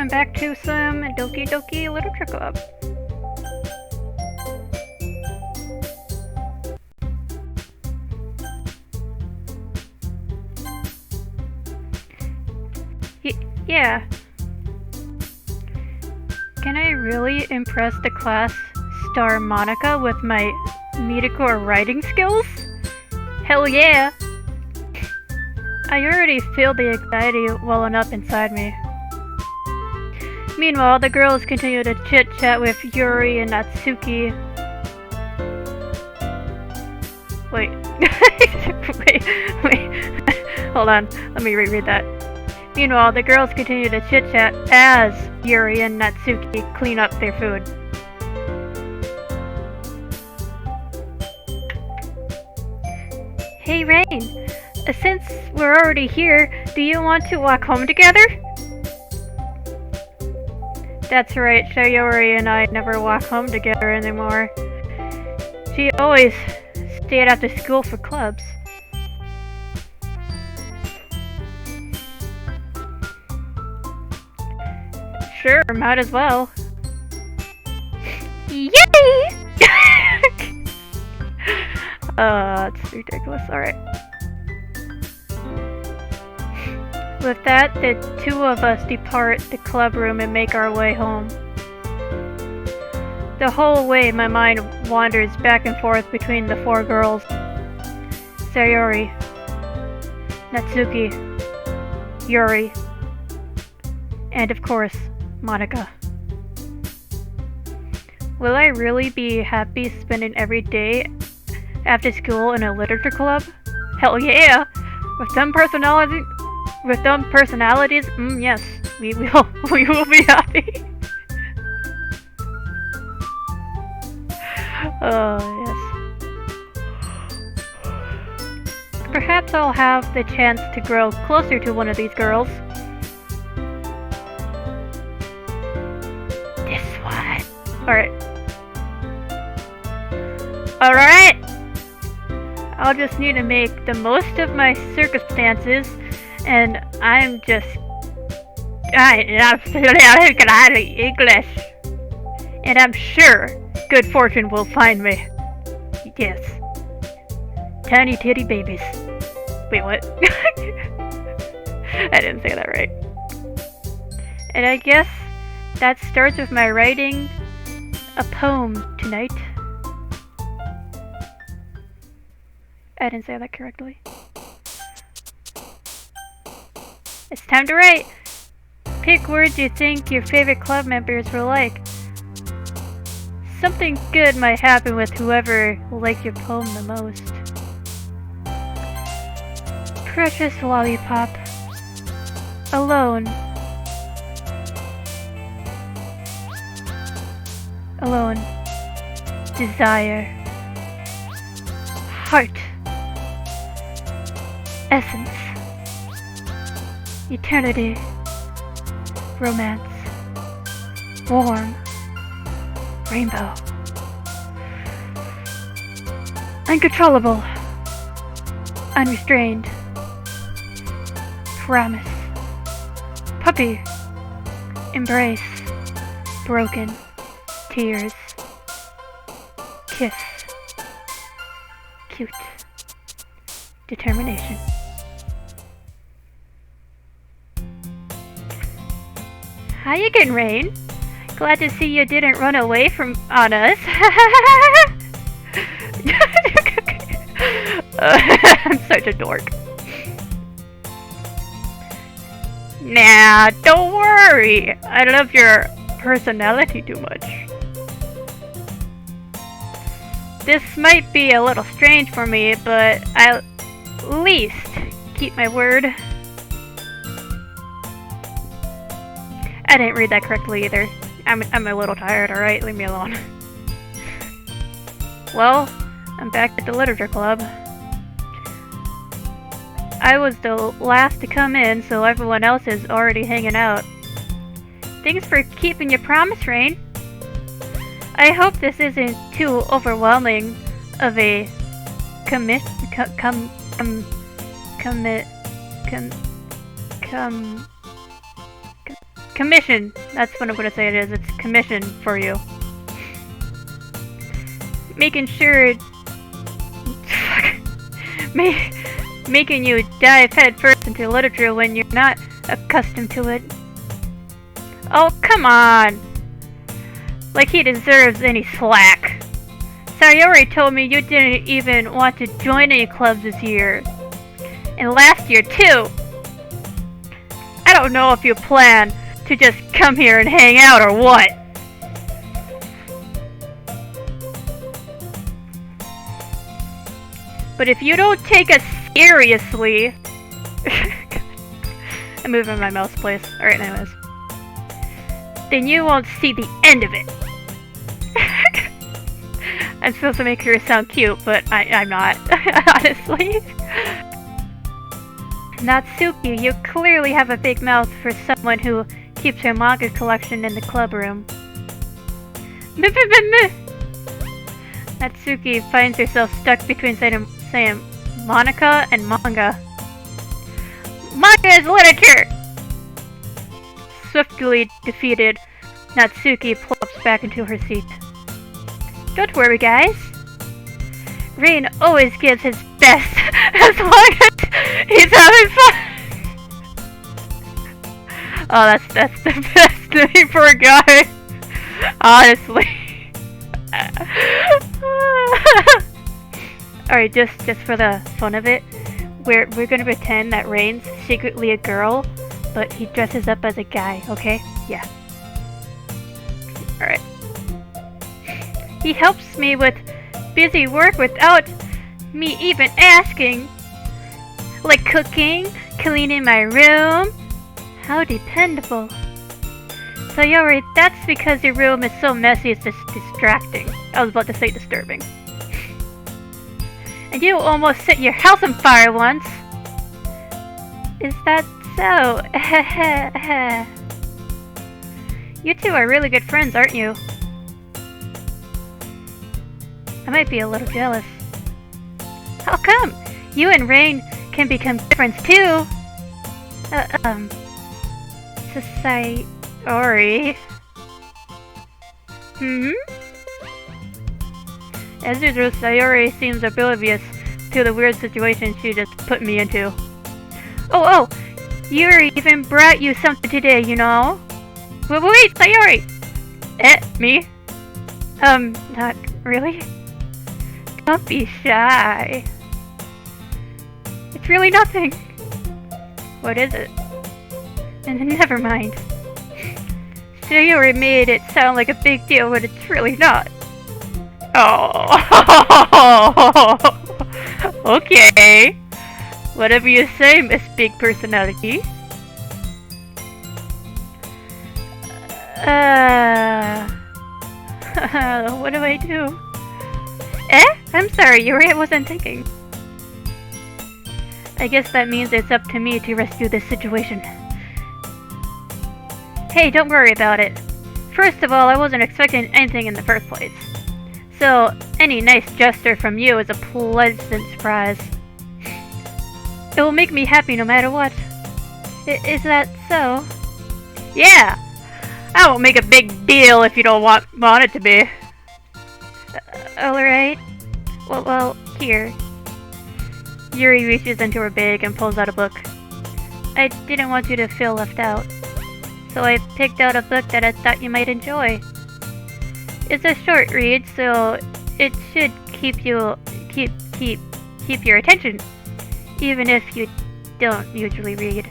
I'm back to some Doki Doki Literature Club. Yeah. Can I really impress the class star Monica with my medical writing skills? Hell yeah! I already feel the anxiety welling up inside me. Meanwhile, the girls continue to chit-chat with Yuri and Natsuki. Wait. wait. Hold on, let me reread that. Meanwhile, the girls continue to chit-chat as Yuri and Natsuki clean up their food. Hey Rain, since we're already here, do you want to walk home together? That's right, Sayori and I never walk home together anymore. She always stayed after school for clubs. Sure, might as well. Yay! It's ridiculous. Alright. With that, the two of us depart the club room and make our way home. The whole way, my mind wanders back and forth between the four girls. Sayori, Natsuki, Yuri, and of course, Monika. Will I really be happy spending every day after school in a literature club? Hell yeah! With them personalities, yes, we will be happy. Yes. Perhaps I'll have the chance to grow closer to one of these girls. This one. Alright! I'll just need to make the most of my circumstances, and I'm English. And I'm sure good fortune will find me. Yes. Tiny titty babies. Wait, what? I didn't say that right. And I guess that starts with my writing a poem tonight. I didn't say that correctly. It's time to write! Pick words you think your favorite club members will like. Something good might happen with whoever liked your poem the most. Precious lollipop. Alone. Alone. Desire. Heart. Essence. Eternity. Romance. Warm. Rainbow. Uncontrollable. Unrestrained. Promise. Puppy. Embrace. Broken. Tears. Kiss. Cute. Determination. How you getting, Rain? Glad to see you didn't run away on us. I'm such a dork. Nah, don't worry. I love your personality too much. This might be a little strange for me, but I'll at least keep my word. I didn't read that correctly either. I'm a little tired, alright? Leave me alone. Well, I'm back at the literature club. I was the last to come in, so everyone else is already hanging out. Thanks for keeping your promise, Rain. I hope this isn't too overwhelming of a commitment. commission. That's what I'm gonna say it is. It's commission for you. Making sure... making you dive head first into literature when you're not accustomed to it. Oh, come on! Like he deserves any slack. Sayori told me you didn't even want to join any clubs this year. And last year, too! I don't know if you plan to just come here and hang out or what. But if you don't take us seriously... I'm moving my mouse place. Alright, anyways. Then you won't see the end of it. I'm supposed to make her sound cute, but I'm not, honestly. Natsuki, you clearly have a big mouth for someone who keeps her manga collection in the club room. Natsuki finds herself stuck between saying monika and manga. Manga is literature! Swiftly defeated, Natsuki plops back into her seat. Don't worry, guys. Rain always gives his best as long as he's having fun. Oh, that's the best name for a guy. Honestly. Alright, just for the fun of it, we're gonna pretend that Rain's secretly a girl, but he dresses up as a guy, okay? Yeah. Alright. He helps me with busy work without me even asking. Like cooking, cleaning my room. How dependable. Sayori, that's because your room is so messy it's just distracting. I was about to say disturbing. And you almost set your house on fire once. Is that so? You two are really good friends, aren't you? I might be a little jealous. How come? You and Rain can become good friends too. Sayori. As usual, Sayori seems oblivious to the weird situation she just put me into. Oh, Yuri even brought you something today, you know? Wait, Sayori! Me? Not really? Don't be shy. It's really nothing. What is it? Never mind. Sayori made it sound like a big deal when it's really not. Oh. Okay. Whatever you say, Miss Big Personality. What do I do? I'm sorry, Yuri, I wasn't thinking. I guess that means it's up to me to rescue this situation. Hey, don't worry about it. First of all, I wasn't expecting anything in the first place. So, any nice gesture from you is a pleasant surprise. It will make me happy no matter what. Is that so? Yeah! I won't make a big deal if you don't want it to be. Alright. Well, here. Yuri reaches into her bag and pulls out a book. I didn't want you to feel left out, so I picked out a book that I thought you might enjoy. It's a short read, so it should keep your attention, even if you don't usually read.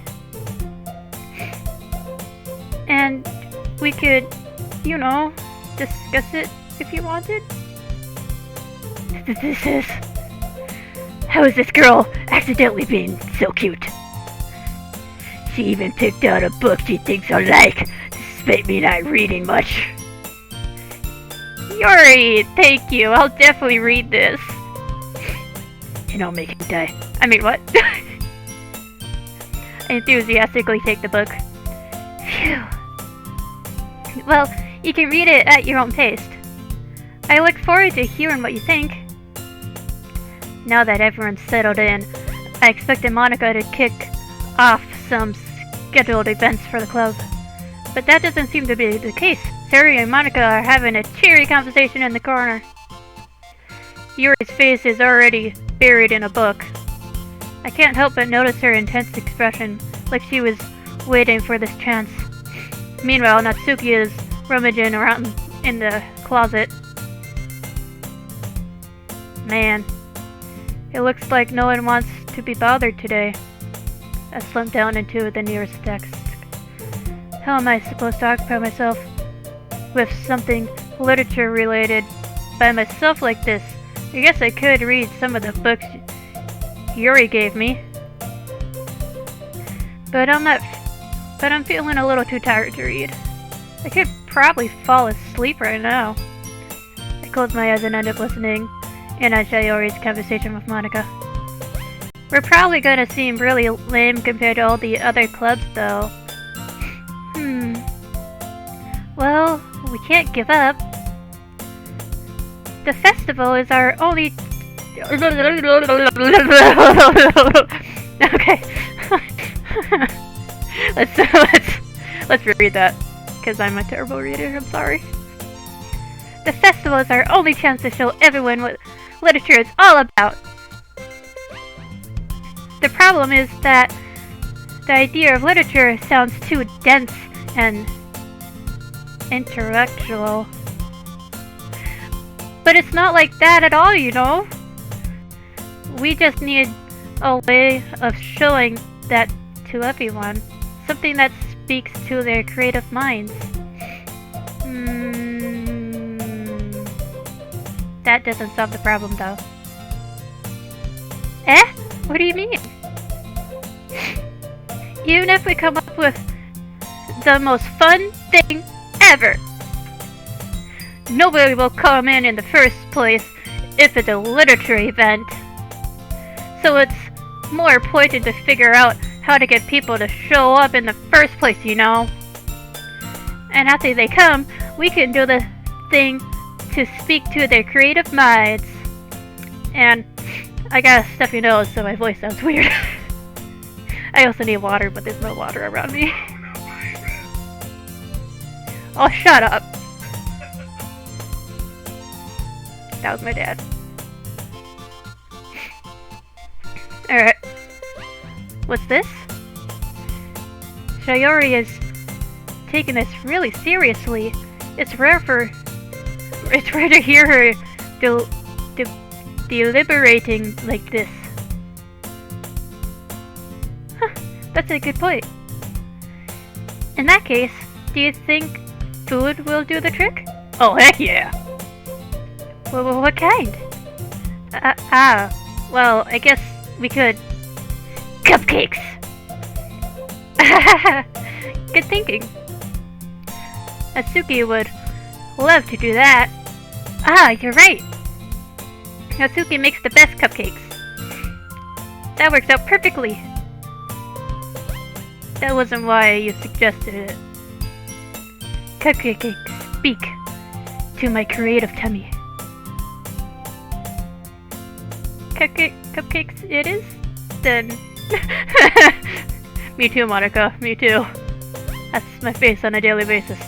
And we could, you know, discuss it if you wanted. This is... How is this girl accidentally being so cute? She even picked out a book she thinks I like, despite me not reading much. Yuri, thank you. I'll definitely read this. And I'll make him die. I mean, what? I enthusiastically take the book. Phew. Well, you can read it at your own pace. I look forward to hearing what you think. Now that everyone's settled in, I expected Monika to kick off some scheduled events for the club. But that doesn't seem to be the case. Sayori and Monika are having a cheery conversation in the corner. Yuri's face is already buried in a book. I can't help but notice her intense expression, like she was waiting for this chance. Meanwhile, Natsuki is rummaging around in the closet. Man, it looks like no one wants to be bothered today. I slumped down into the nearest desk. How am I supposed to occupy myself with something literature related by myself like this? I guess I could read some of the books Yuri gave me. But I'm feeling a little too tired to read. I could probably fall asleep right now. I closed my eyes and ended up listening in on Sayori's conversation with Monika. We're probably gonna seem really lame compared to all the other clubs though. Well, we can't give up. The festival is our only... Okay. let's reread that, because I'm a terrible reader, I'm sorry. The festival is our only chance to show everyone what literature is all about. The problem is that the idea of literature sounds too dense and intellectual. But it's not like that at all, you know? We just need a way of showing that to everyone. Something that speaks to their creative minds. That doesn't solve the problem though. Eh? What do you mean? Even if we come up with the most fun thing ever, nobody will come in the first place if it's a literature event. So it's more important to figure out how to get people to show up in the first place, you know? And after they come, we can do the thing to speak to their creative minds. And I got a stuffy nose, so my voice sounds weird. I also need water, but there's no water around me. Oh, shut up. That was my dad. Alright. What's this? Sayori is taking this really seriously. It's rare to hear her deliberating like this. Huh, that's a good point. In that case, do you think food will do the trick? Oh, heck yeah! Well, what kind? Well, I guess we could... Cupcakes! Good thinking. Natsuki would love to do that. Ah, you're right. Natsuki makes the best cupcakes. That works out perfectly. That wasn't why you suggested it. Cupcakes speak to my creative tummy. Cupcakes it is? Then... Me too, Monika. Me too. That's my face on a daily basis.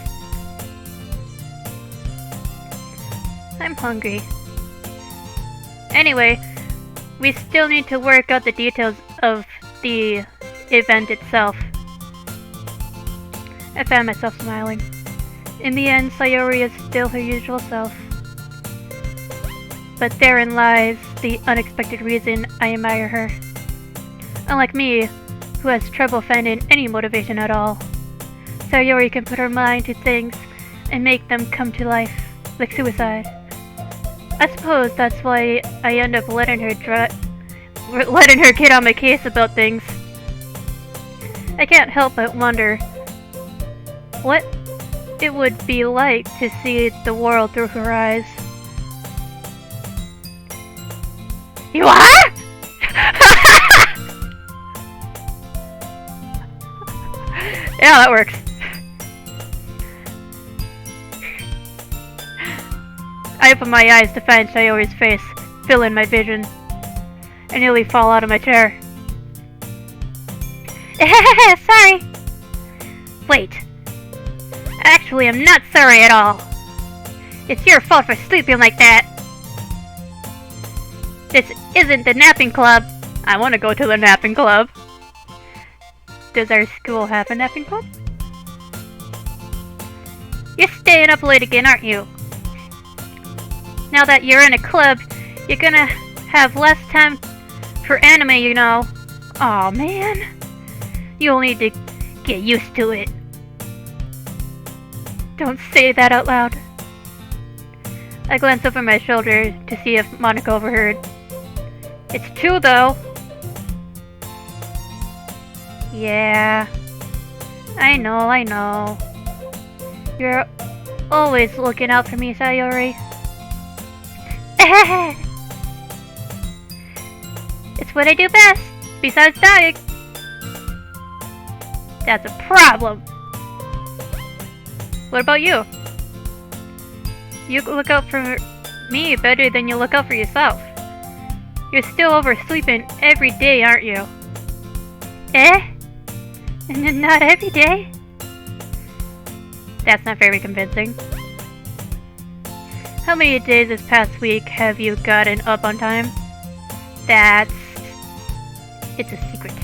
I'm hungry. Anyway, we still need to work out the details of the event itself. I found myself smiling. In the end, Sayori is still her usual self. But therein lies the unexpected reason I admire her. Unlike me, who has trouble finding any motivation at all, Sayori can put her mind to things and make them come to life, like suicide. I suppose that's why I end up letting her get on my case about things. I can't help but wonder what it would be like to see the world through her eyes. You are? Yeah, that works. I open my eyes to find Sayori's face filling my vision. I nearly fall out of my chair. Sorry. Wait. Actually, I'm not sorry at all. It's your fault for sleeping like that. This isn't the napping club. I want to go to the napping club. Does our school have a napping club? You're staying up late again, aren't you? Now that you're in a club, you're gonna have less time for anime, you know. Aw, man. You'll need to get used to it. Don't say that out loud. I glance over my shoulder to see if Monika overheard. It's true, though. Yeah. I know. You're always looking out for me, Sayori. It's what I do best, besides dying. That's a problem. What about you? You look out for me better than you look out for yourself. You're still oversleeping every day, aren't you? Not every day? That's not very convincing. How many days this past week have you gotten up on time? It's a secret.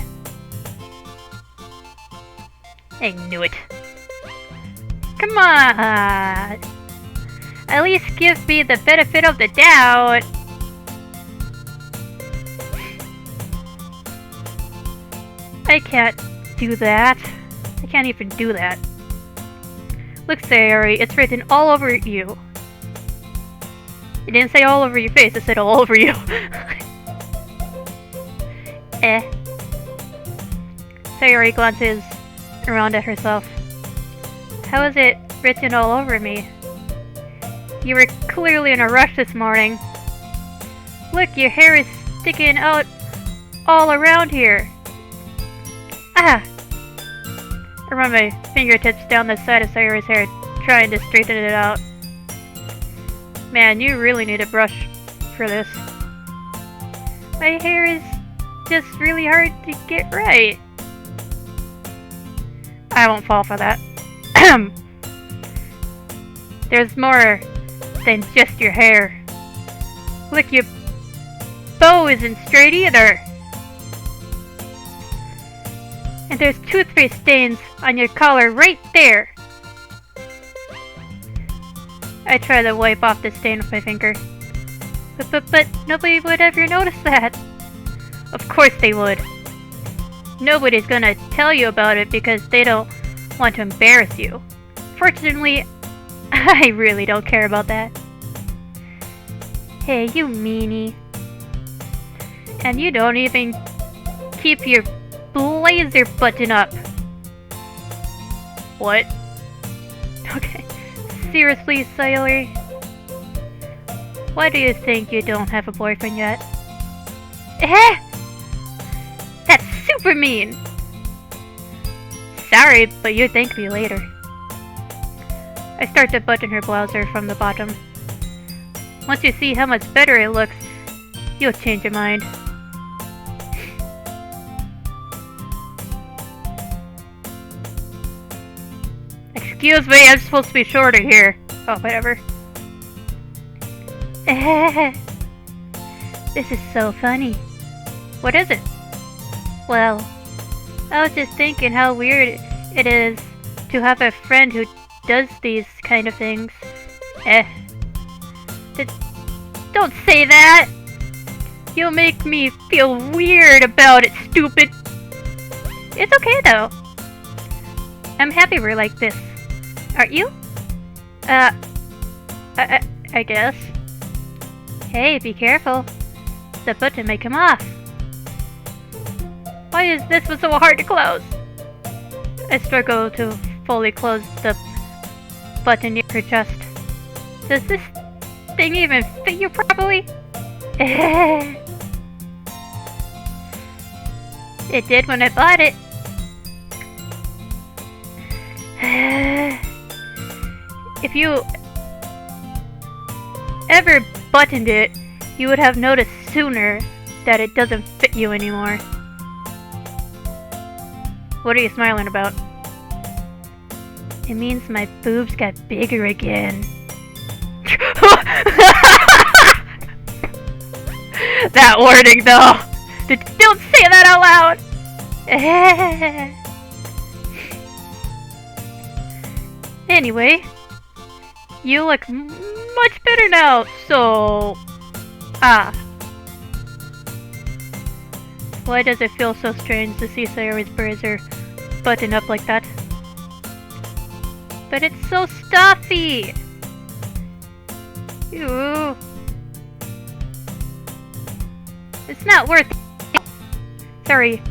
I knew it. Come on! At least give me the benefit of the doubt. I can't do that. I can't even do that. Look, Sayori, it's written all over you. It didn't say all over your face, it said all over you. Sayori glances around at herself. How is it written all over me? You were clearly in a rush this morning. Look, your hair is sticking out all around here. I run my fingertips down the side of Sayori's hair, trying to straighten it out. Man, you really need a brush for this. My hair is just really hard to get right. I won't fall for that. There's more than just your hair. Look, your bow isn't straight either. And there's toothpaste stains on your collar right there. I try to wipe off the stain with my finger. But nobody would ever notice that. Of course they would. Nobody's gonna tell you about it because they don't want to embarrass you. Fortunately, I really don't care about that. Hey, you meanie. And you don't even keep your blazer button up. What? Okay. Seriously, Sayori? Why do you think you don't have a boyfriend yet? That's super mean! Sorry, but you thank me later. I start to button her blouser from the bottom. Once you see how much better it looks, you'll change your mind. Excuse me, I'm supposed to be shorter here. Oh, whatever. This is so funny. What is it? Well, I was just thinking how weird it is to have a friend who does these kind of things. Don't say that! You'll make me feel weird about it, stupid! It's okay though. I'm happy we're like this. Aren't you? I guess. Hey, be careful. The button may come off. Why is this one so hard to close? I struggle to fully close the button near her chest. Does this thing even fit you properly? It did when I bought it. If you ever buttoned it, you would have noticed sooner that it doesn't fit you anymore. What are you smiling about? It means my boobs got bigger again. That warning though! Don't say that out loud! Anyway, you look much better now, so... Why does it feel so strange to see Sayori's brazier button up like that? But it's so stuffy! Ew. It's not worth it. Sorry,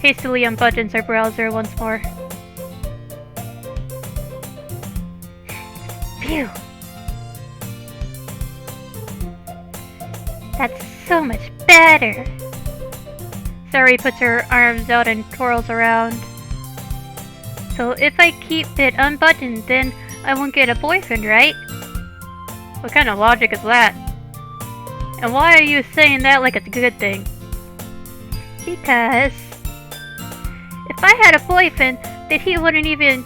hastily unbuttons our browser once more. Phew! That's so much better! Sayori puts her arms out and twirls around. So if I keep it unbuttoned, then I won't get a boyfriend, right? What kind of logic is that? And why are you saying that like it's a good thing? Because... if I had a boyfriend, then he wouldn't even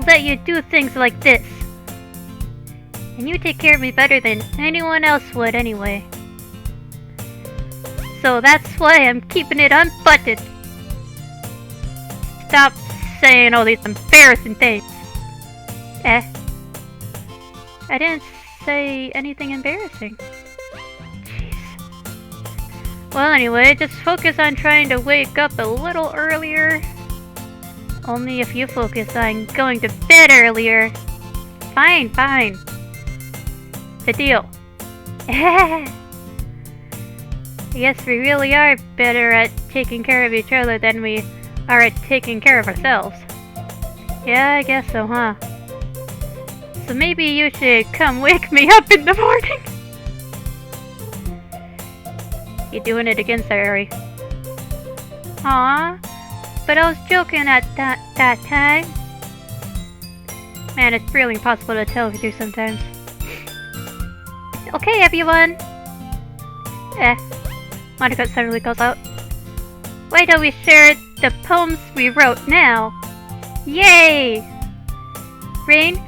let you do things like this. And you take care of me better than anyone else would anyway. So that's why I'm keeping it unbuttoned. Stop saying all these embarrassing things. I didn't say anything embarrassing. Jeez. Well, anyway, just focus on trying to wake up a little earlier. Only if you focus on going to bed earlier. Fine, fine. The deal. Yes, we really are better at taking care of each other than we are at taking care of ourselves. Yeah, I guess so, huh? So maybe you should come wake me up in the morning. You doing it again, Sayori? Aw, but I was joking at that time. Man, it's really impossible to tell if you do sometimes. Okay, everyone. Monika suddenly calls out. Why don't we share the poems we wrote now? Yay! Rain,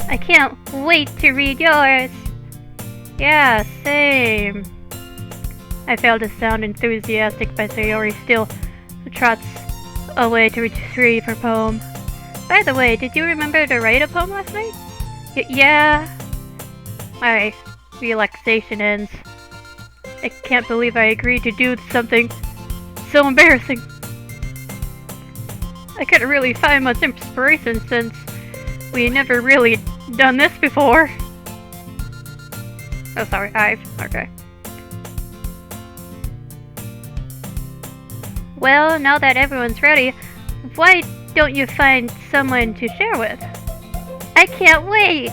I can't wait to read yours. Yeah, same. I failed to sound enthusiastic, but Sayori still trots away to retrieve her poem. By the way, did you remember to write a poem last night? Yeah. My relaxation ends. I can't believe I agreed to do something so embarrassing. I couldn't really find much inspiration since we never really done this before. Oh, sorry, okay. Well, now that everyone's ready, why don't you find someone to share with? I can't wait!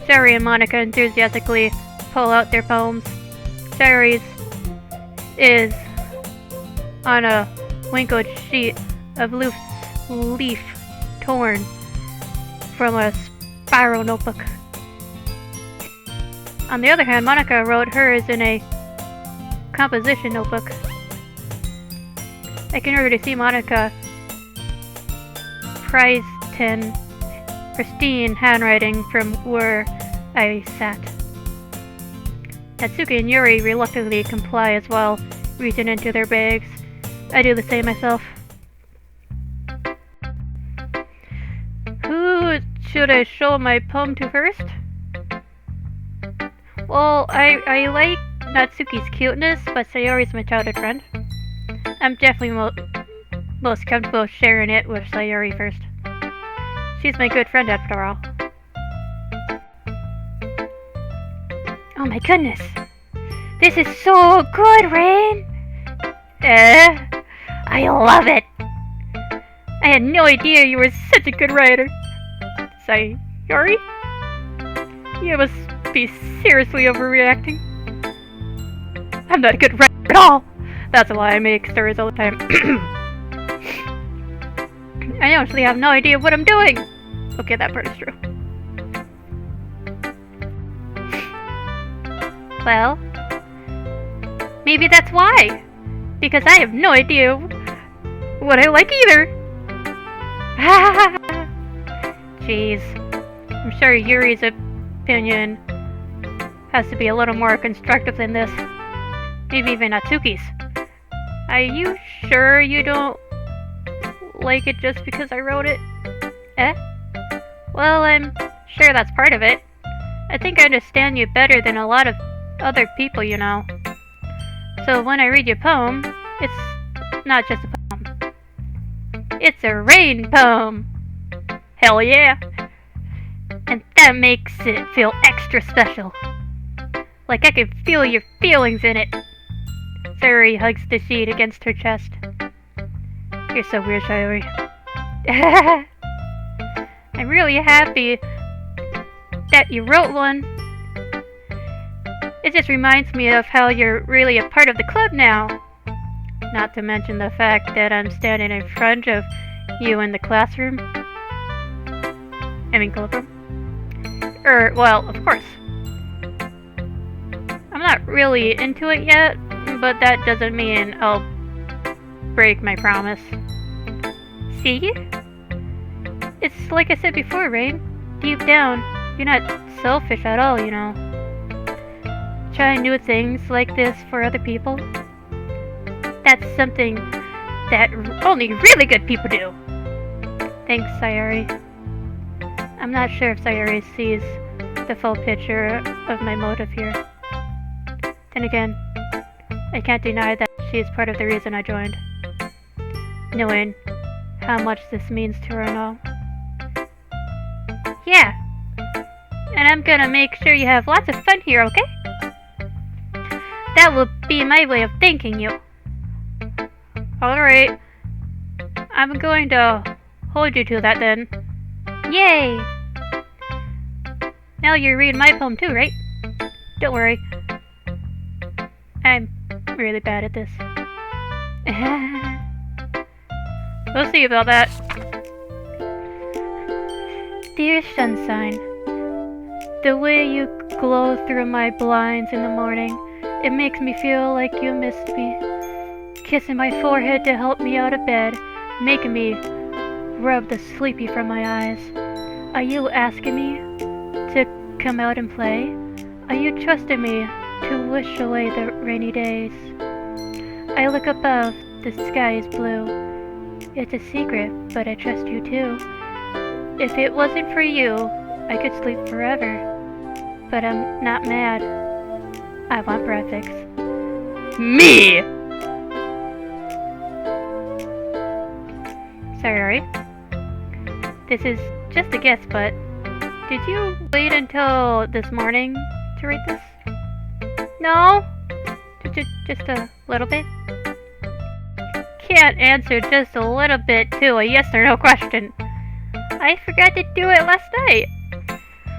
Sayori and Monika enthusiastically pull out their poems. Sayori's is on a wrinkled sheet of loose leaf torn from a spiral notebook. On the other hand, Monika wrote hers in a composition notebook. I can already see Monika prized in pristine handwriting from where I sat. Natsuki and Yuri reluctantly comply as well, reaching into their bags. I do the same myself. Who should I show my poem to first? Well, I like Natsuki's cuteness, but Sayori's my childhood friend. I'm definitely most comfortable sharing it with Sayori first. She's my good friend after all. Oh my goodness! This is so good, Rain! I love it! I had no idea you were such a good writer. Sayori? You must be seriously overreacting. I'm not a good writer at all! That's why I make stories all the time. I honestly have no idea what I'm doing! Okay, that part is true. Well, maybe that's why. Because I have no idea what I like either. jeez. I'm sure Yuri's opinion has to be a little more constructive than this. Maybe even Natsuki's. Are you sure you don't like it just because I wrote it? Eh? Well, I'm sure that's part of it. I think I understand you better than a lot of other people, you know. So when I read your poem, it's not just a poem. It's a rain poem! Hell yeah! And that makes it feel extra special. Like I can feel your feelings in it. Sayori hugs the sheet against her chest. You're so weird, Sayori. I'm really happy that you wrote one. It just reminds me of how you're really a part of the club now. Not to mention the fact that I'm standing in front of you in the classroom. I mean clubroom. Well, of course. I'm not really into it yet, but that doesn't mean I'll break my promise. See? It's like I said before, Rain. Deep down, you're not selfish at all, you know. Trying new things like this for other people. That's something that only really good people do. Thanks, Sayori. I'm not sure if Sayori sees the full picture of my motive here. Then again, I can't deny that she is part of the reason I joined. Knowing how much this means to her and all. Yeah, and I'm gonna make sure you have lots of fun here, okay? That will be my way of thanking you. Alright, I'm going to hold you to that then. Yay! Now you read my poem too, right? Don't worry. I'm really bad at this. We'll see about that. Dear Sunshine, the way you glow through my blinds in the morning, it makes me feel like you missed me. Kissing my forehead to help me out of bed, making me rub the sleepy from my eyes. Are you asking me to come out and play? Are you trusting me to wish away the rainy days? I look above, the sky is blue. It's a secret, but I trust you too. If it wasn't for you, I could sleep forever. But I'm not mad. I want breakfast. Me! Sorry. This is just a guess, but did you wait until this morning to read this? No? Just a little bit? Can't answer just a little bit to a yes or no question. I forgot to do it last night.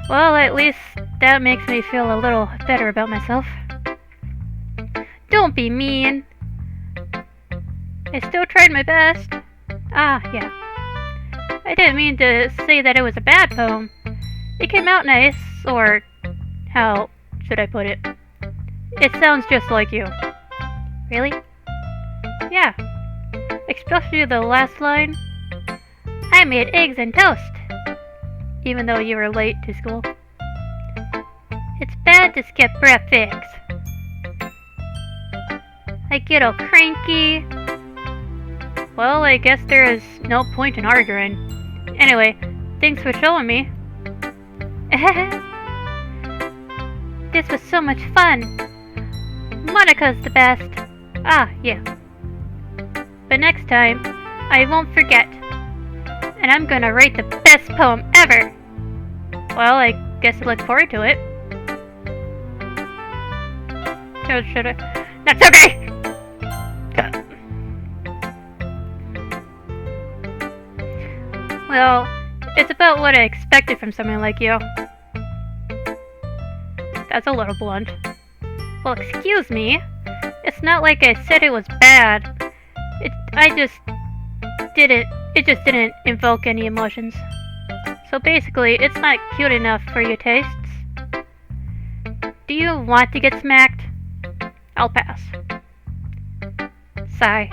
Well, at least that makes me feel a little better about myself. Don't be mean. I still tried my best. Ah, yeah. I didn't mean to say that it was a bad poem. It came out nice, or how should I put it? It sounds just like you. Really? Yeah. Especially the last line. I made eggs and toast. Even though you were late to school. It's bad to skip breakfast. I get all cranky. Well, I guess there is no point in arguing. Anyway, thanks for showing me. This was so much fun. Monika's the best. Ah, yeah. But next time, I won't forget. And I'm gonna write the best poem ever. Well, I guess I look forward to it. Oh, should I? That's okay! Well, it's about what I expected from someone like you. That's a little blunt. Well, excuse me. It's not like I said it was bad. It just didn't invoke any emotions. So basically, it's not cute enough for your tastes. Do you want to get smacked? I'll pass. Sigh.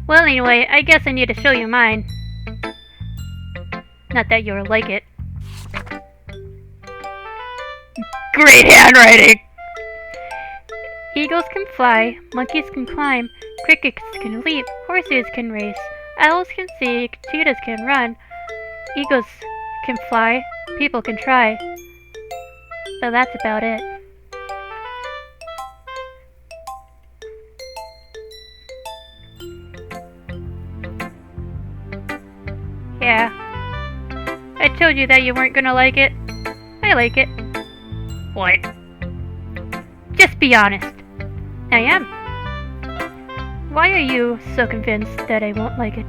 Well, anyway, I guess I need to show you mine. Not that you'll like it. Great handwriting! Eagles can fly, monkeys can climb, crickets can leap, horses can race, owls can see, cheetahs can run, eagles can fly, people can try. So that's about it. Yeah. I told you that you weren't gonna like it. I like it. What? Just be honest. I am. Why are you so convinced that I won't like it?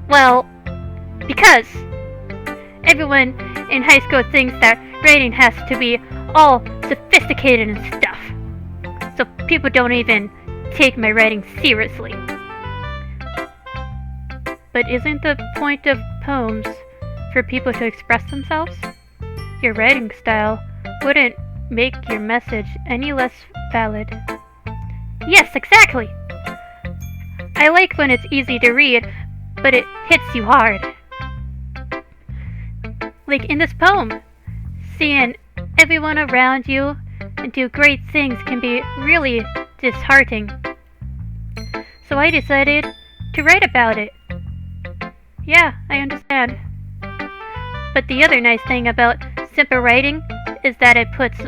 Well, because everyone in high school thinks that writing has to be all sophisticated and stuff. So people don't even take my writing seriously. But isn't the point of poems for people to express themselves? Your writing style wouldn't make your message any less valid. Yes, exactly! I like when it's easy to read, but it hits you hard. Like in this poem, seeing everyone around you do great things can be really disheartening. So I decided to write about it. Yeah, I understand. But the other nice thing about simple writing is that it puts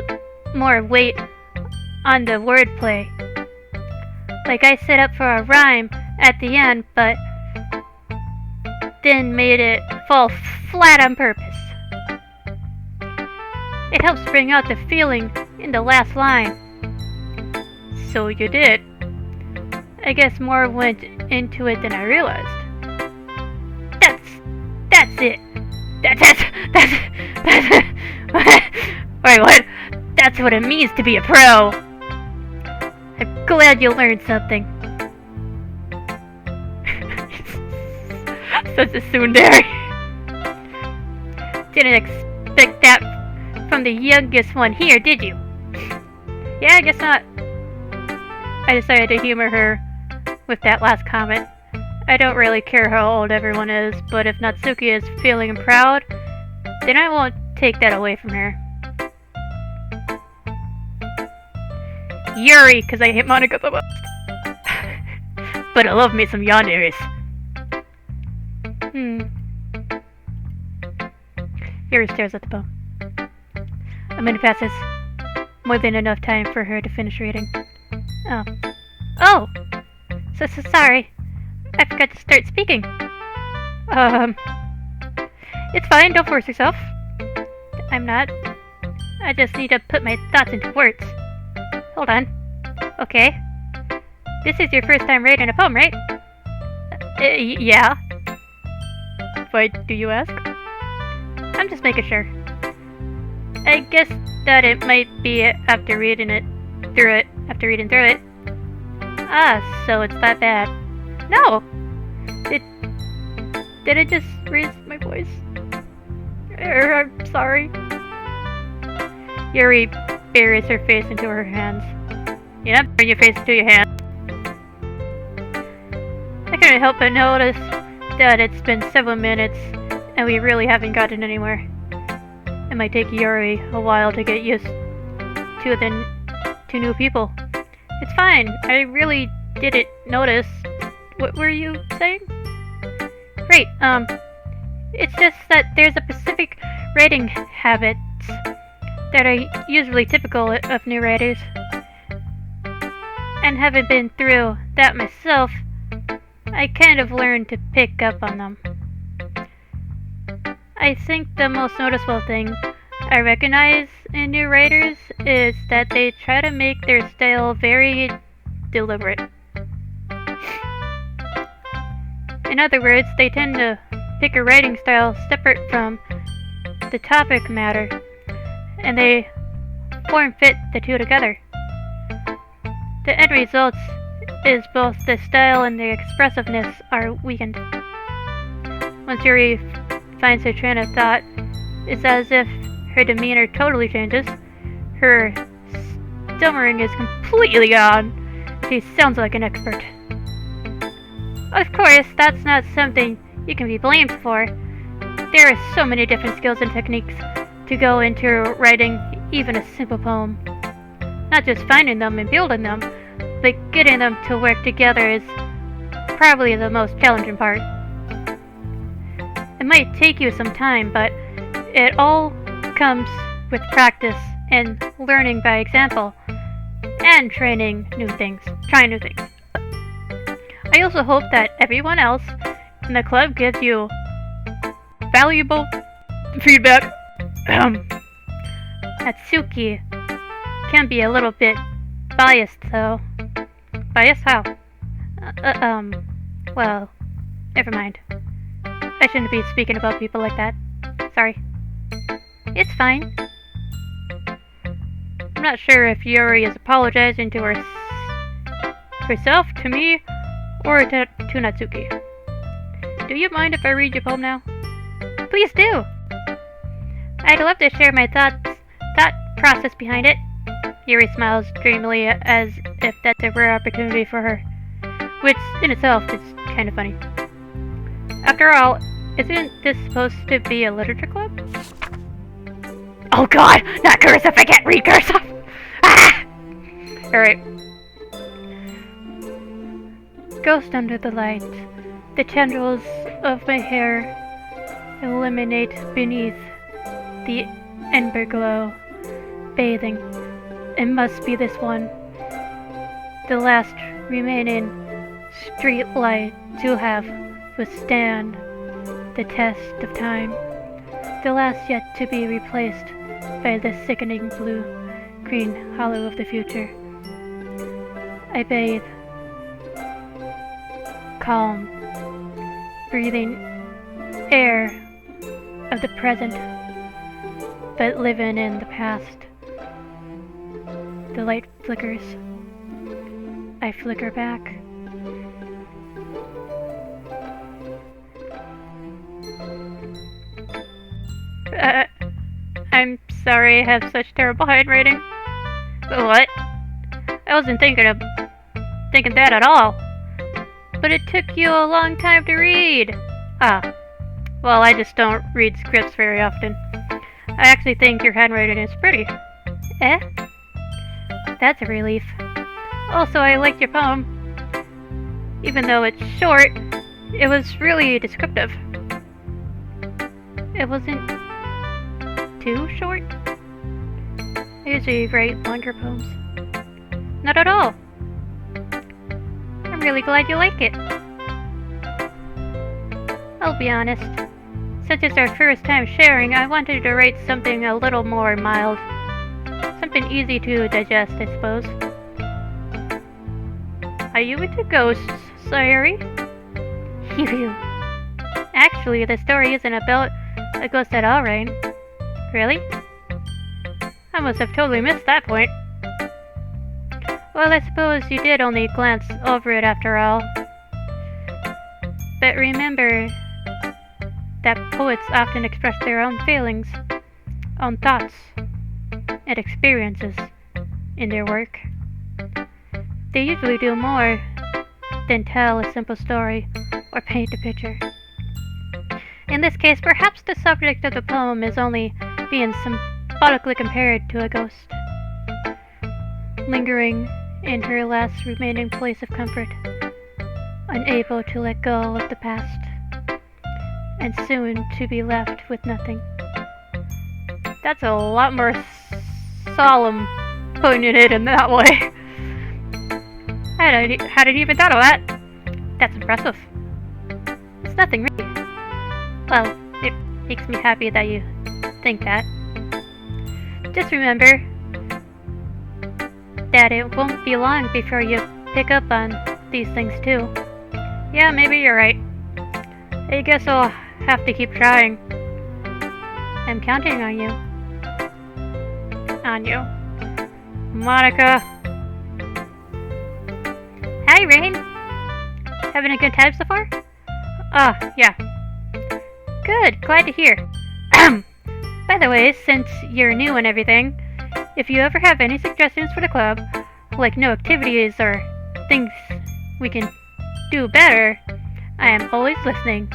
more weight on the wordplay. Like I set up for a rhyme at the end, but then made it fall flat on purpose. It helps bring out the feeling in the last line. So you did. I guess more went into it than I realized. That's it. That's wait, what? That's what it means to be a pro. I'm glad you learned something. Such a tsundere. Didn't expect that from the youngest one here, did you? Yeah, I guess not. I decided to humor her with that last comment. I don't really care how old everyone is, but if Natsuki is feeling proud, then I won't take that away from her. Yuri, because I hate Monika the most. But I love me some yanderes. Yuri stares at the poem. A minute passes. More than enough time for her to finish reading. Oh! So sorry. I forgot to start speaking. It's fine, don't force yourself. I'm not. I just need to put my thoughts into words. Hold on. Okay. This is your first time writing a poem, right? Yeah. Why do you ask? I'm just making sure. I guess that it might be after reading through it. Ah, so it's that bad. No! Did I just raise my voice? I'm sorry. Yuri buries her face into her hands. You're not burying your face into your hands. I couldn't help but notice that it's been several minutes and we really haven't gotten anywhere. It might take Yuri a while to get used to the two new people. It's fine. I really didn't notice. What were you saying? Great. It's just that there's a specific writing habits that are usually typical of new writers. And having been through that myself, I kind of learned to pick up on them. I think the most noticeable thing I recognize in new writers is that they try to make their style very deliberate. In other words, they tend to pick a writing style separate from the topic matter, and they form fit the two together. The end result is both the style and the expressiveness are weakened. Once Yuri finds her train of thought, it's as if her demeanor totally changes. Her stammering is completely gone. She sounds like an expert. Of course, that's not something you can be blamed for. There are so many different skills and techniques to go into writing even a simple poem. Not just finding them and building them, but getting them to work together is probably the most challenging part. It might take you some time, but it all comes with practice and learning by example, and trying new things. I also hope that everyone else in the club gives you valuable feedback. Natsuki can be a little bit biased, though. Biased how? Well, never mind. I shouldn't be speaking about people like that. Sorry. It's fine. I'm not sure if Yuri is apologizing to herself, to me, or to Natsuki. Do you mind if I read your poem now? Please do! I'd love to share my thought process behind it. Yuri smiles dreamily as if that's a rare opportunity for her, which in itself is kind of funny. After all, isn't this supposed to be a literature club? Oh god! Not cursive! I can't read cursive! Ah! Alright. Ghost under the light. The tendrils of my hair illuminate beneath the ember glow. Bathing. It must be this one. The last remaining street light to have withstand the test of time. The last yet to be replaced by the sickening blue-green hollow of the future. I bathe, calm, breathing air of the present, but living in the past. The light flickers. I flicker back. I'm sorry I have such terrible handwriting. What? I wasn't thinking that at all. But it took you a long time to read. Ah. Well, I just don't read scripts very often. I actually think your handwriting is pretty. Eh? That's a relief. Also, I liked your poem. Even though it's short, it was really descriptive. It wasn't too short. I usually write longer poems. Not at all. I'm really glad you like it. I'll be honest. Since it's our first time sharing, I wanted to write something a little more mild. Something easy to digest, I suppose. Are you into ghosts, Sayuri? Phew. Actually, the story isn't about a ghost at all, Rain. Really? I must have totally missed that point. Well, I suppose you did only glance over it after all. But remember that poets often express their own feelings, own thoughts, and experiences in their work. They usually do more than tell a simple story or paint a picture. In this case, perhaps the subject of the poem is only being symbolically compared to a ghost, lingering in her last remaining place of comfort, unable to let go of the past, and soon to be left with nothing. That's a lot more solemn putting it in that way. I hadn't even thought of that. That's impressive. It's nothing really. Well, it makes me happy that you think that. Just remember that it won't be long before you pick up on these things too. Yeah, maybe you're right. I guess I'll have to keep trying. I'm counting on you. On you. Monika. Hi, Rain. Having a good time so far? Yeah. Good, glad to hear. By the way, since you're new and everything, if you ever have any suggestions for the club, like new activities or things we can do better, I am always listening.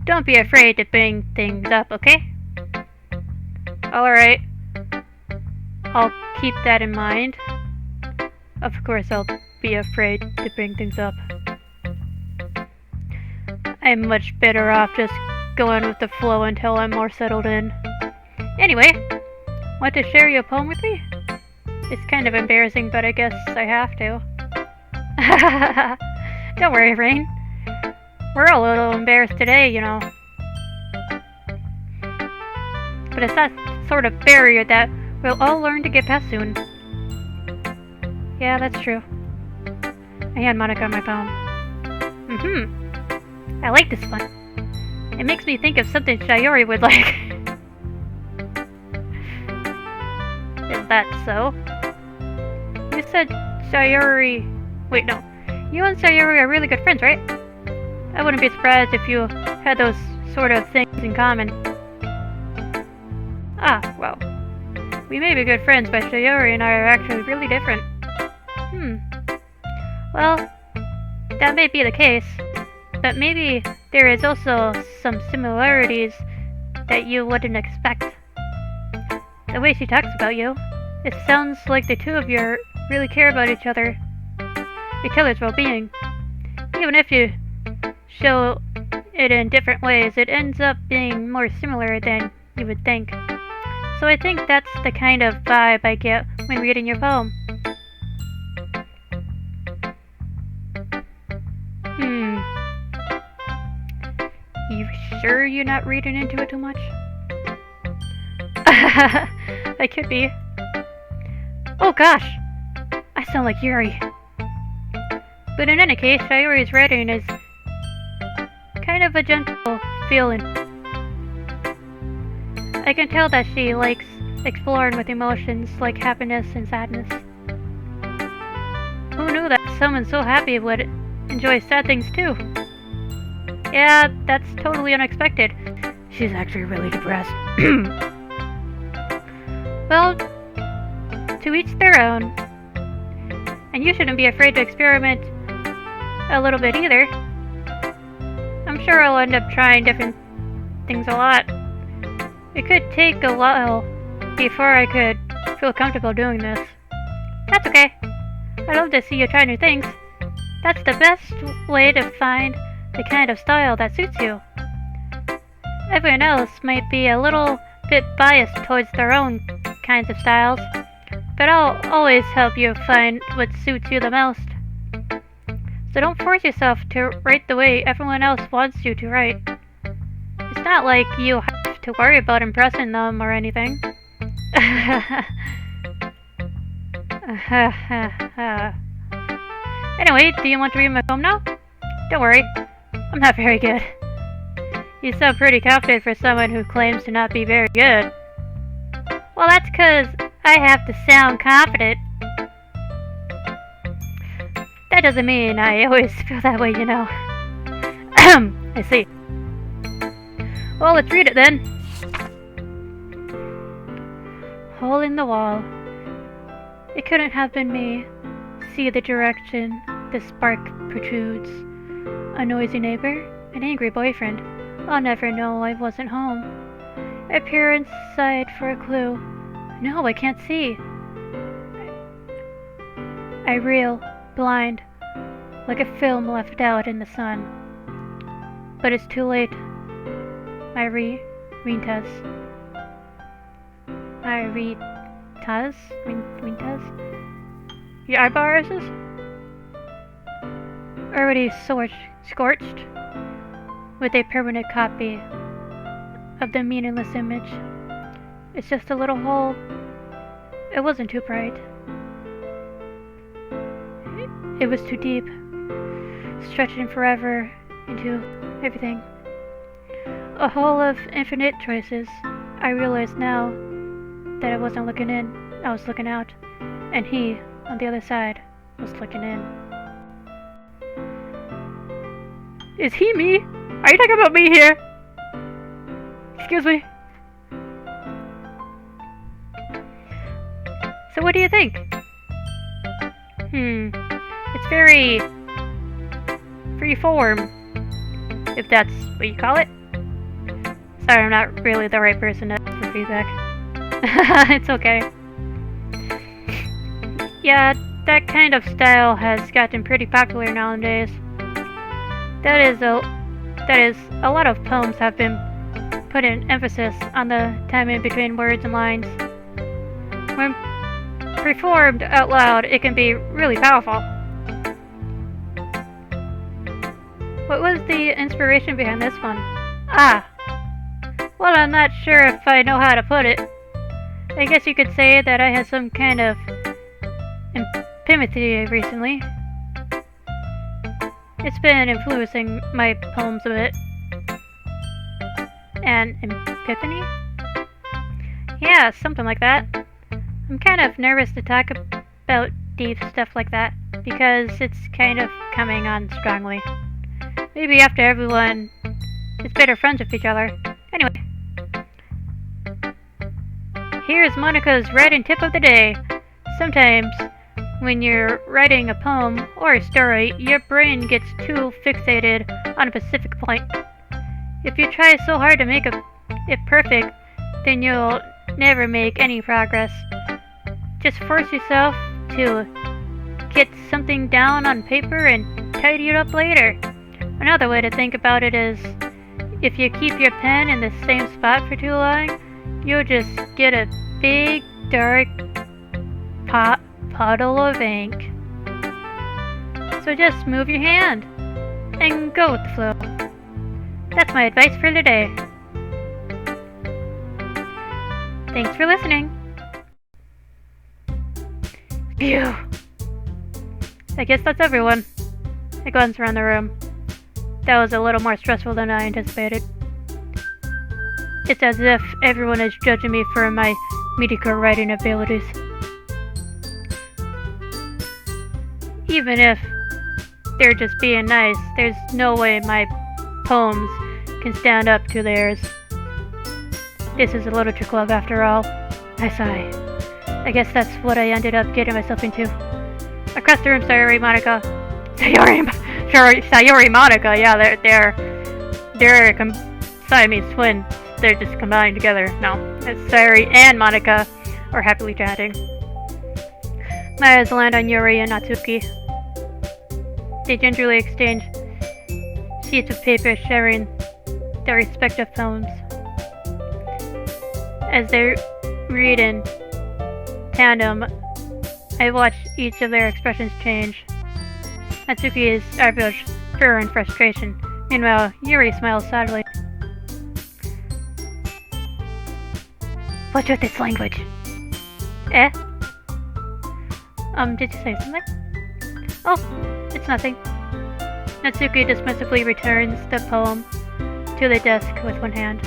Don't be afraid to bring things up, okay? Alright. I'll keep that in mind. Of course I'll be afraid to bring things up. I'm much better off just going with the flow until I'm more settled in. Anyway, want to share your poem with me? It's kind of embarrassing, but I guess I have to. Don't worry, Rain. We're all a little embarrassed today, you know. But it's that sort of barrier that we'll all learn to get past soon. Yeah, that's true. I hand Monika my poem. I like this one. It makes me think of something Sayori would like. Is that so? You said Sayori... Wait, no. You and Sayori are really good friends, right? I wouldn't be surprised if you had those sort of things in common. Ah, well. We may be good friends, but Sayori and I are actually really different. Well, that may be the case, but maybe there is also some similarities that you wouldn't expect. The way she talks about you, it sounds like the two of you really care about each other's well-being. Even if you show it in different ways, it ends up being more similar than you would think. So I think that's the kind of vibe I get when reading your poem. You sure you're not reading into it too much? I could be. Oh gosh! I sound like Yuri. But in any case, Sayori's writing is kind of a gentle feeling. I can tell that she likes exploring with emotions like happiness and sadness. Who knew that someone so happy would enjoy sad things too? Yeah, that's totally unexpected. She's actually really depressed. Well, to each their own. And you shouldn't be afraid to experiment a little bit either. I'm sure I'll end up trying different things a lot. It could take a while before I could feel comfortable doing this. That's okay. I love to see you try new things. That's the best way to find the kind of style that suits you. Everyone else might be a little bit biased towards their own kinds of styles, but I'll always help you find what suits you the most. So don't force yourself to write the way everyone else wants you to write. It's not like you have to worry about impressing them or anything. Anyway, do you want to read my poem now? Don't worry, I'm not very good. You sound pretty confident for someone who claims to not be very good. Well, that's 'cause I have to sound confident. That doesn't mean I always feel that way, you know. I see. Well, let's read it then. Hole in the wall. It couldn't have been me. See the direction the spark protrudes. A noisy neighbor, an angry boyfriend. I'll never know I wasn't home. I peer inside for a clue. No, I can't see. I reel, blind, like a film left out in the sun. But it's too late. My Rintas. Your eyeballs? Already scorched with a permanent copy of the meaningless image. It's just a little hole. It wasn't too bright. It was too deep, stretching forever into everything. A hole of infinite choices. I realize now that I wasn't looking in, I was looking out, and he, on the other side, was looking in. Is he me? Are you talking about me here? Excuse me? So what do you think? It's very freeform, if that's what you call it. Sorry, I'm not really the right person to ask for feedback. It's okay. Yeah, that kind of style has gotten pretty popular nowadays. That is, a lot of poems have been put an emphasis on the timing between words and lines. When performed out loud, it can be really powerful. What was the inspiration behind this one? Well, I'm not sure if I know how to put it. I guess you could say that I had some kind of epiphany recently. It's been influencing my poems a bit. An epiphany? Yeah, something like that. I'm kind of nervous to talk about deep stuff like that, because it's kind of coming on strongly. Maybe after everyone is better friends with each other. Anyway. Here's Monika's writing tip of the day. Sometimes, when you're writing a poem or a story, your brain gets too fixated on a specific point. If you try so hard to make it perfect, then you'll never make any progress. Just force yourself to get something down on paper and tidy it up later. Another way to think about it is, if you keep your pen in the same spot for too long, you'll just get a big, dark puddle of ink. So just move your hand and go with the flow. That's my advice for today. Thanks for listening. Phew. I guess that's everyone. I glance around the room. That was a little more stressful than I anticipated. It's as if everyone is judging me for my mediocre writing abilities. Even if they're just being nice, there's no way my poems can stand up to theirs. This is a literature club after all. I sigh. I guess that's what I ended up getting myself into. Across the room, Sayori Monika. Sayori Monika, yeah, they're Siamese twins. They're just combined together. No, it's Sayori and Monika are happily chatting. My eyes land on Yuri and Natsuki. They gingerly exchange sheets of paper sharing their respective poems. As they read in tandem, I watch each of their expressions change. Natsuki is eyebrows furrow in frustration. Meanwhile, Yuri smiles sadly. What's with this language? Eh? Did you say something? Oh, it's nothing. Natsuki dismissively returns the poem to the desk with one hand.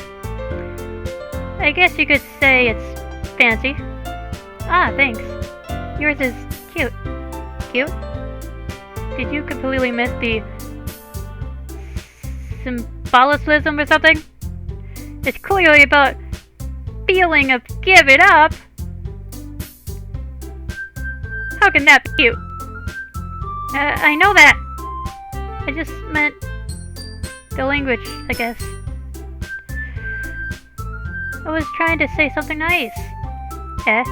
I guess you could say it's fancy. Ah, thanks. Yours is cute. Cute? Did you completely miss the symbolicism or something? It's clearly about feeling of give it up. How can that be cute? I know that. I just meant the language, I guess. I was trying to say something nice. Eh?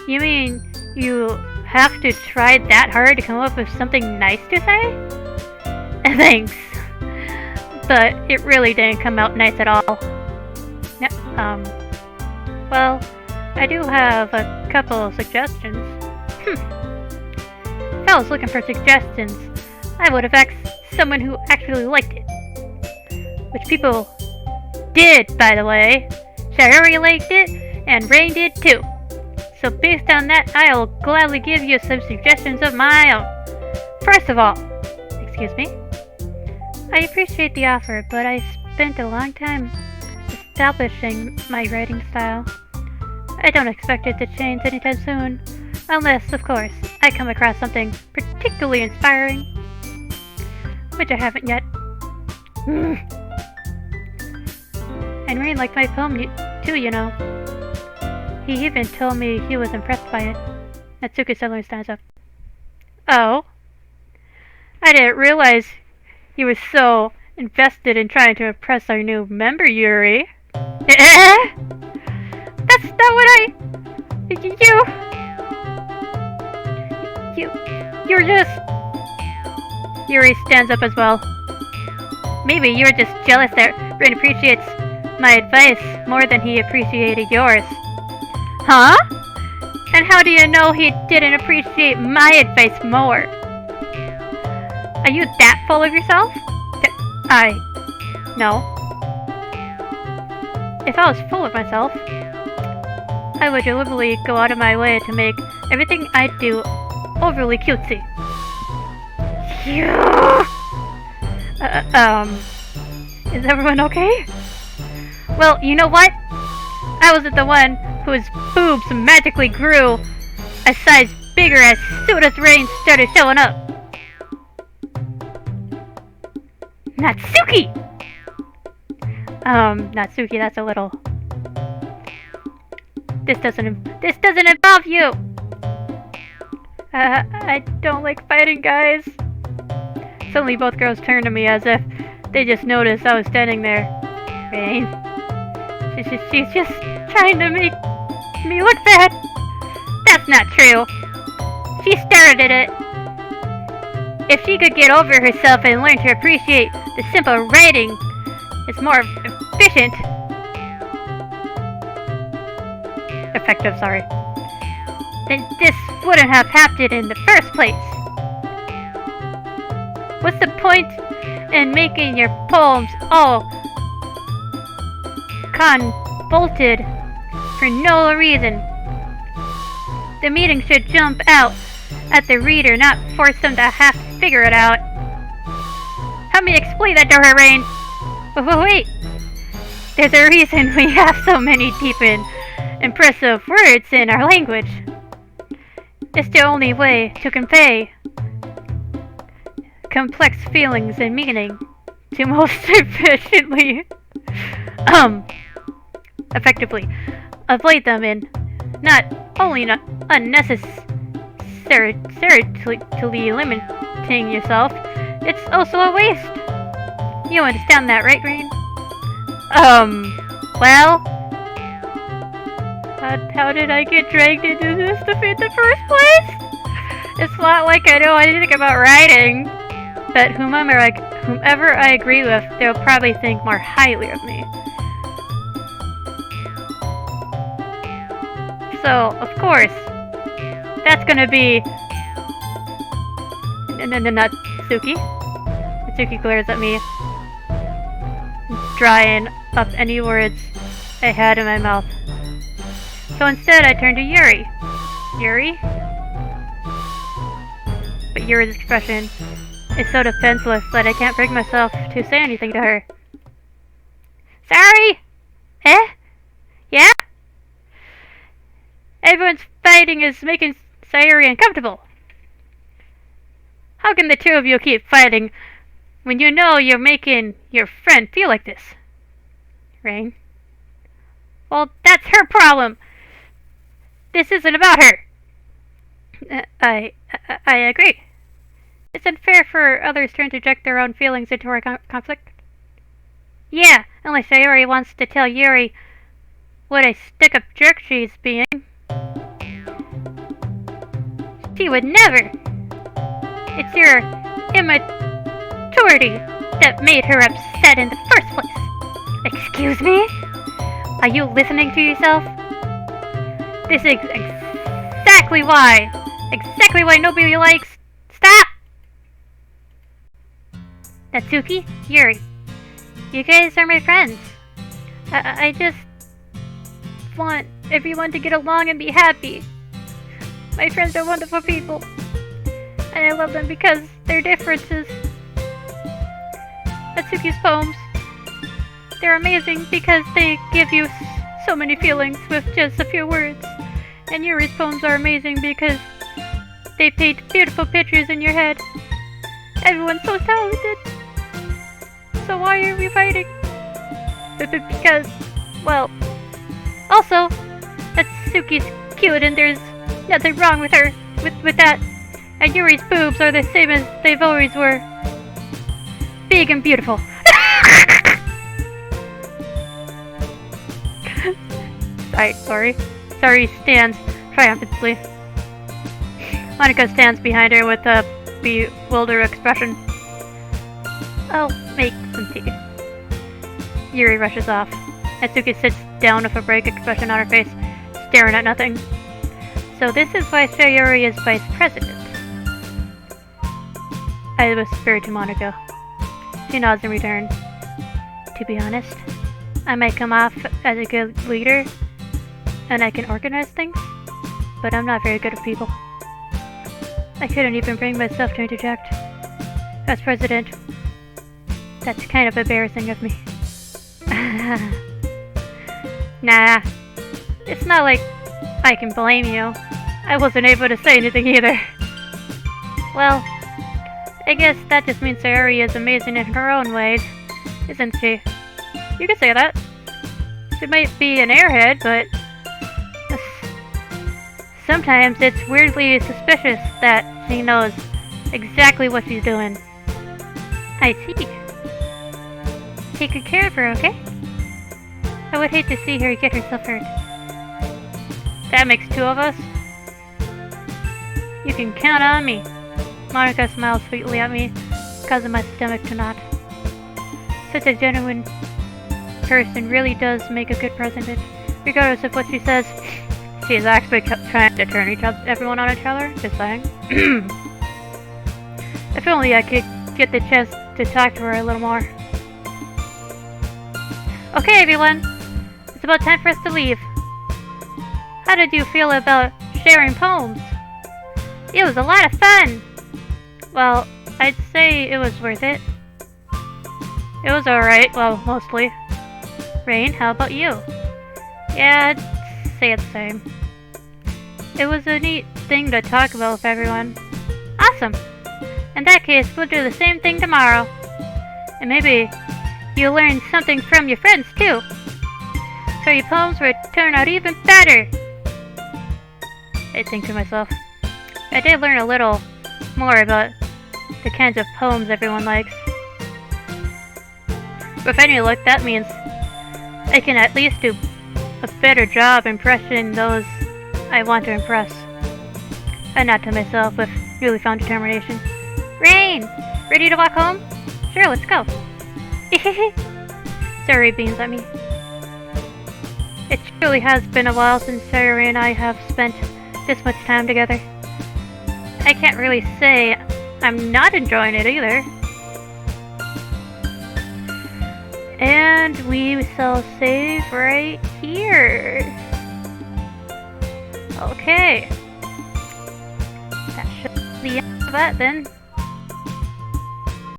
You mean you have to try that hard to come up with something nice to say? Thanks. But it really didn't come out nice at all. Well, I do have a couple of suggestions. If I was looking for suggestions, I would have asked someone who actually liked it. Which people did, by the way. Sayori liked it, and Rain did too. So based on that, I'll gladly give you some suggestions of my own. First of all, excuse me, I appreciate the offer, but I spent a long time establishing my writing style. I don't expect it to change anytime soon, unless, of course, I come across something particularly inspiring, which I haven't yet. And Rain liked my poem too, you know. He even told me he was impressed by it. Natsuki suddenly stands up. Oh? I didn't realize you were so invested in trying to impress our new member, Yuri. Eh? That's not what You're just... Yuri stands up as well. Maybe you're just jealous that Rin appreciates my advice more than he appreciated yours. Huh? And how do you know he didn't appreciate my advice more? Are you that full of yourself? No. If I was full of myself, I would deliberately go out of my way to make everything I do overly cutesy. Is everyone okay? Well, you know what? I wasn't the one whose boobs magically grew a size bigger as soon as rain started showing up. Natsuki! Natsuki, that's a little... This doesn't involve you! I don't like fighting, guys. Suddenly both girls turned to me as if they just noticed I was standing there. Rain. She's just trying to make me look bad. That's not true. She started it. If she could get over herself and learn to appreciate the simple writing, it's more efficient. Effective, sorry. Then this wouldn't have happened in the first place. What's the point in making your poems all convoluted for no reason? The meaning should jump out at the reader, not force them to have to figure it out. Help me explain that to her, Rain. Wait! There's a reason we have so many deep and impressive words in our language. It's the only way to convey complex feelings and meaning to most efficiently, effectively avoid them in not only not unnecessarily limiting yourself, it's also a waste. You understand that, right, Rain? Well, how did I get dragged into this defeat in the first place? It's not like I know anything about writing. But whomever I agree with, they'll probably think more highly of me. So, of course, that's gonna be... Natsuki. Natsuki glares at me, drying up any words I had in my mouth. So instead, I turn to Yuri. Yuri? But Yuri's expression is so defenseless that I can't bring myself to say anything to her. Sorry? Eh? Yeah? Everyone's fighting is making Sayuri uncomfortable. How can the two of you keep fighting when you know you're making your friend feel like this? Rain? Well, that's her problem. This isn't about her. I agree. It's unfair for others to interject their own feelings into our conflict. Yeah, unless Sayuri wants to tell Yuri what a stick-up jerk she's being. She would never. It's your immaturity that made her upset in the first place. Excuse me? Are you listening to yourself? This is exactly why nobody likes... Stop! Natsuki, Yuri, you guys are my friends. I just want everyone to get along and be happy. My friends are wonderful people, and I love them because their differences. Natsuki's poems, they're amazing because they give you so many feelings with just a few words. And Yuri's poems are amazing because they paint beautiful pictures in your head. Everyone's so talented. So why are we fighting? Because, well, also, Natsuki's cute and there's nothing wrong with her, with that. And Yuri's boobs are the same as they've always were. Big and beautiful. Sorry stands triumphantly. Monika stands behind her with a bewildered expression. I'll make some tea. Yuri rushes off. Natsuki sits down with a break expression on her face, staring at nothing. So this is why Sayori is vice president. I whisper to Monika. She nods in return. To be honest, I might come off as a good leader, and I can organize things, but I'm not very good with people. I couldn't even bring myself to interject. As president, that's kind of embarrassing of me. Nah, it's not like I can blame you. I wasn't able to say anything either. Well, I guess that just means Sayori is amazing in her own ways, isn't she? You could say that. She might be an airhead, but sometimes it's weirdly suspicious that she knows exactly what she's doing. I see. Take good care of her, okay? I would hate to see her get herself hurt. That makes two of us. You can count on me. Monika smiles sweetly at me, causing my stomach to knot. Such a genuine person really does make a good president. Regardless of what she says, she is actually trying to turn everyone on each other. Just saying. If only I could get the chance to talk to her a little more. Okay, everyone. It's about time for us to leave. How did you feel about sharing poems? It was a lot of fun! Well, I'd say it was worth it. It was alright, well, mostly. Rain, how about you? Yeah, I'd say the same. It was a neat thing to talk about with everyone. Awesome! In that case, we'll do the same thing tomorrow. And maybe you'll learn something from your friends, too. So your poems will turn out even better! I think to myself. I did learn a little more about the kinds of poems everyone likes. With any luck, that means I can at least do a better job impressing those I want to impress. And not to myself with newly found determination. Rain! Ready to walk home? Sure, let's go. Sayori beams at me. It truly has been a while since Sayori and I have spent this much time together. I can't really say I'm not enjoying it either. And we shall save right here. Okay. That should be the end of that then.